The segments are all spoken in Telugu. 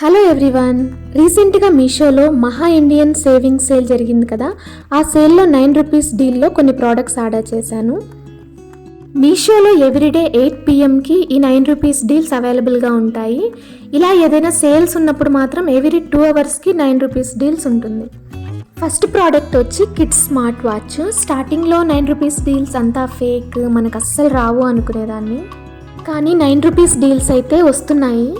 హలో ఎవ్రీవన్, రీసెంట్గా మీషోలో మహా ఇండియన్ సేవింగ్ సేల్ జరిగింది కదా. ఆ సేల్లో 9 రూపీస్ డీల్లో కొన్ని ప్రోడక్ట్స్ ఆర్డర్ చేశాను. మీషోలో ఎవ్రీడే 8 PMకి ఈ 9 రూపీస్ డీల్స్ అవైలబుల్గా ఉంటాయి. ఇలా ఏదైనా సేల్స్ ఉన్నప్పుడు మాత్రం ఎవ్రీ 2 అవర్స్కి 9 రూపీస్ డీల్స్ ఉంటుంది. ఫస్ట్ ప్రోడక్ట్ వచ్చి కిడ్స్ స్మార్ట్ వాచ్. స్టార్టింగ్లో 9 రూపీస్ డీల్స్ అంతా ఫేక్, మనకు అస్సలు రావు అనుకునేదాన్ని. కానీ 9 రూపీస్ డీల్స్ అయితే వస్తున్నాయి.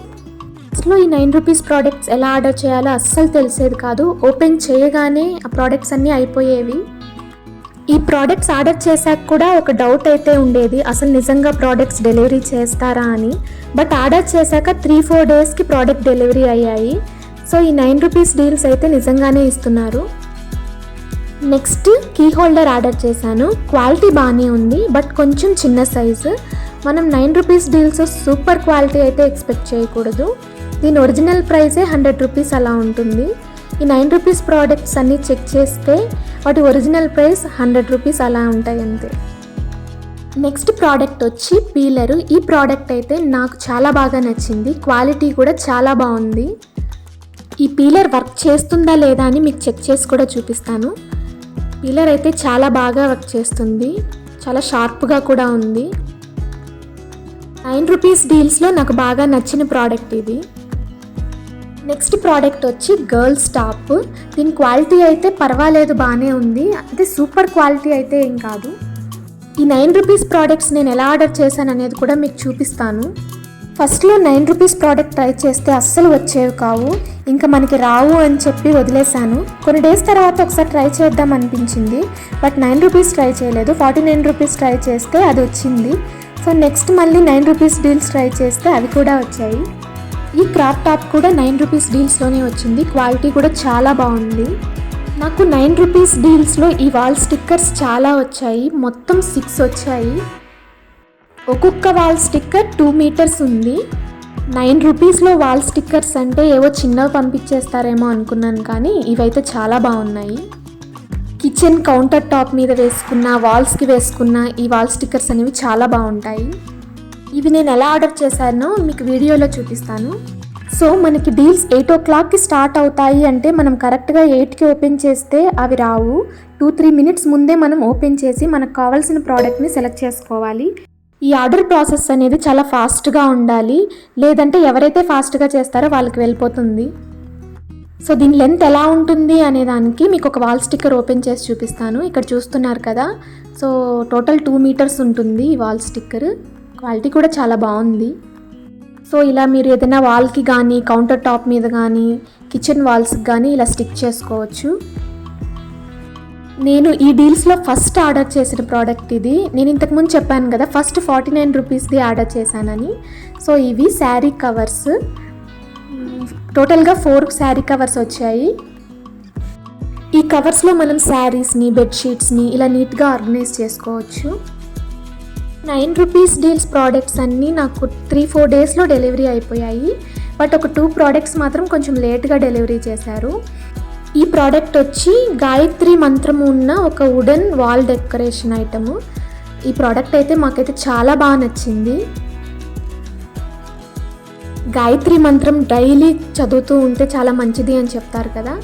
అసలు ఈ 9 రూపీస్ ప్రోడక్ట్స్ ఎలా ఆర్డర్ చేయాలో అస్సలు తెలిసేది కాదు. ఓపెన్ చేయగానే ఆ ప్రోడక్ట్స్ అన్నీ అయిపోయేవి. ఈ ప్రోడక్ట్స్ ఆర్డర్ చేశాక కూడా ఒక డౌట్ అయితే ఉండేది, అసలు నిజంగా ప్రోడక్ట్స్ డెలివరీ చేస్తారా అని. బట్ ఆర్డర్ చేశాక 3-4 డేస్కి ప్రోడక్ట్ డెలివరీ అయ్యాయి. సో ఈ 9 రూపీస్ డీల్స్ అయితే నిజంగానే ఇస్తున్నారు. నెక్స్ట్ కీ హోల్డర్ ఆర్డర్ చేశాను. క్వాలిటీ బాగానే ఉంది, బట్ కొంచెం చిన్న సైజు. మనం 9 రూపీస్ డీల్స్ సూపర్ క్వాలిటీ అయితే ఎక్స్పెక్ట్ చేయకూడదు. దీని ఒరిజినల్ ప్రైసే 100 రూపీస్ అలా ఉంటుంది. ఈ 9 రూపీస్ ప్రోడక్ట్స్ అన్నీ చెక్ చేస్తే వాటి ఒరిజినల్ ప్రైస్ 100 రూపీస్ అలా ఉంటాయి అంతే. నెక్స్ట్ ప్రోడక్ట్ వచ్చి పీలరు. ఈ ప్రోడక్ట్ అయితే నాకు చాలా బాగా నచ్చింది. క్వాలిటీ కూడా చాలా బాగుంది. ఈ పీలర్ వర్క్ చేస్తుందా లేదా అని మీకు చెక్ చేసి కూడా చూపిస్తాను. పీలర్ అయితే చాలా బాగా వర్క్ చేస్తుంది, చాలా షార్ప్గా కూడా ఉంది. 9 రూపీస్ డీల్స్లో నాకు బాగా నచ్చిన ప్రోడక్ట్ ఇది. నెక్స్ట్ ప్రోడక్ట్ వచ్చి గర్ల్స్ టాప్. దీని క్వాలిటీ అయితే పర్వాలేదు, బాగానే ఉంది. అదే సూపర్ క్వాలిటీ అయితే ఏం కాదు. ఈ 9 రూపీస్ ప్రోడక్ట్స్ నేను ఎలా ఆర్డర్ చేశాను అనేది కూడా మీకు చూపిస్తాను. ఫస్ట్లో 9 రూపీస్ ప్రోడక్ట్ ట్రై చేస్తే అస్సలు వచ్చేవి కావు, ఇంకా మనకి రావు అని చెప్పి వదిలేశాను. కొన్ని డేస్ తర్వాత ఒకసారి ట్రై చేద్దాం అనిపించింది, బట్ 9 రూపీస్ ట్రై చేయలేదు. 49 రూపీస్ ట్రై చేస్తే అది వచ్చింది. సో నెక్స్ట్ మళ్ళీ 9 రూపీస్ డీల్స్ ట్రై చేస్తే అవి కూడా వచ్చాయి. ఈ క్రాప్ టాప్ కూడా 9 రూపీస్ డీల్స్లోనే వచ్చింది. క్వాలిటీ కూడా చాలా బాగుంది. నాకు 9 రూపీస్ డీల్స్లో ఈ వాల్ స్టిక్కర్స్ చాలా వచ్చాయి, మొత్తం 6 వచ్చాయి. ఒక్కొక్క వాల్ స్టిక్కర్ 2 మీటర్స్ ఉంది. 9 రూపీస్లో వాల్ స్టిక్కర్స్ అంటే ఏవో చిన్నవి పంపించేస్తారేమో అనుకున్నాను, కానీ ఇవైతే చాలా బాగున్నాయి. కిచెన్ కౌంటర్ టాప్ మీద వేసుకున్న, వాల్స్కి వేసుకున్న ఈ వాల్ స్టిక్కర్స్ అనేవి చాలా బాగుంటాయి. ఇవి నేను ఎలా ఆర్డర్ చేశానో మీకు వీడియోలో చూపిస్తాను. సో మనకి డీల్స్ 8 o'clockకి స్టార్ట్ అవుతాయి అంటే మనం కరెక్ట్గా 8కి ఓపెన్ చేస్తే అవి రావు. 2-3 మినిట్స్ ముందే మనం ఓపెన్ చేసి మనకు కావాల్సిన ప్రోడక్ట్ని సెలెక్ట్ చేసుకోవాలి. ఈ ఆర్డర్ ప్రాసెస్ అనేది చాలా ఫాస్ట్గా ఉండాలి, లేదంటే ఎవరైతే ఫాస్ట్గా చేస్తారో వాళ్ళకి వెళ్ళిపోతుంది. సో దీని లెంత్ ఎలా ఉంటుంది అనే దానికి మీకు ఒక వాల్ స్టిక్కర్ ఓపెన్ చేసి చూపిస్తాను. ఇక్కడ చూస్తున్నారు కదా, సో టోటల్ 2 మీటర్స్ ఉంటుంది ఈ వాల్ స్టిక్కర్. క్వాలిటీ కూడా చాలా బాగుంది. సో ఇలా మీరు ఏదైనా వాల్కి కానీ, కౌంటర్ టాప్ మీద కానీ, కిచెన్ వాల్స్కి కానీ ఇలా స్టిక్ చేసుకోవచ్చు. నేను ఈ డీల్స్లో ఫస్ట్ ఆర్డర్ చేసిన ప్రోడక్ట్ ఇది. నేను ఇంతకుముందు చెప్పాను కదా, ఫస్ట్ 49 రూపీస్ది ఆర్డర్ చేశానని. సో ఇవి శారీ కవర్స్. టోటల్గా 4 శారీ కవర్స్ వచ్చాయి. ఈ కవర్స్లో మనం శారీస్ని, బెడ్షీట్స్ని ఇలా నీట్గా ఆర్గనైజ్ చేసుకోవచ్చు. 9 రూపీస్ డీల్స్ ప్రోడక్ట్స్ అన్నీ నాకు 3-4 డేస్లో డెలివరీ అయిపోయాయి. బట్ ఒక 2 ప్రోడక్ట్స్ మాత్రం కొంచెం లేట్గా డెలివరీ చేశారు. ఈ ప్రోడక్ట్ వచ్చి గాయత్రి మంత్రము ఉన్న ఒక వుడెన్ వాల్ డెకరేషన్ ఐటము. ఈ ప్రోడక్ట్ అయితే మాకైతే చాలా బాగా నచ్చింది. గాయత్రి మంత్రం డైలీ చదువుతూ ఉంటే చాలా మంచిది అని చెప్తారు కదా.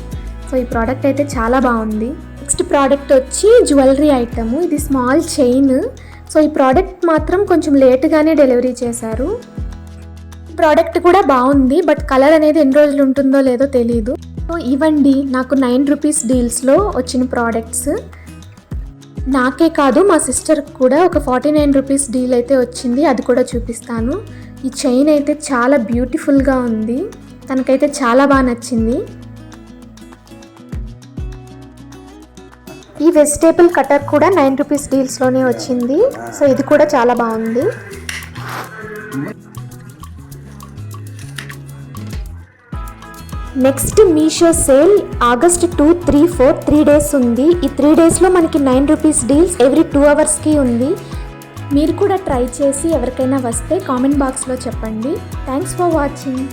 సో ఈ ప్రోడక్ట్ అయితే చాలా బాగుంది. నెక్స్ట్ ప్రోడక్ట్ వచ్చి జ్యువెలరీ ఐటము. ఇది స్మాల్ చైన్. సో ఈ ప్రోడక్ట్ మాత్రం కొంచెం లేట్గానే డెలివరీ చేశారు. ప్రోడక్ట్ కూడా బాగుంది, బట్ కలర్ అనేది ఎన్ని రోజులు ఉంటుందో లేదో తెలీదు. సో ఇవ్వండి నాకు 9 రూపీస్ డీల్స్లో వచ్చిన ప్రోడక్ట్స్. నాకే కాదు, మా సిస్టర్కి కూడా ఒక 49 రూపీస్ డీల్ అయితే వచ్చింది, అది కూడా చూపిస్తాను. ఈ చైన్ అయితే చాలా బ్యూటిఫుల్గా ఉంది, తనకైతే చాలా బాగా నచ్చింది. ఈ వెజిటేబుల్ కటర్ కూడా 9 రూపీస్ డీల్స్లోనే వచ్చింది. సో ఇది కూడా చాలా బాగుంది. Next Meesho sale August 2, 3, 4 3 days ఉంది. ఈ 3 డేస్లో మనకి 9 రూపీస్ డీల్స్ ఎవ్రీ 2 అవర్స్కి ఉంది. మీరు కూడా ట్రై చేసి ఎవరికైనా వస్తే కామెంట్ బాక్స్లో చెప్పండి. Thanks for watching.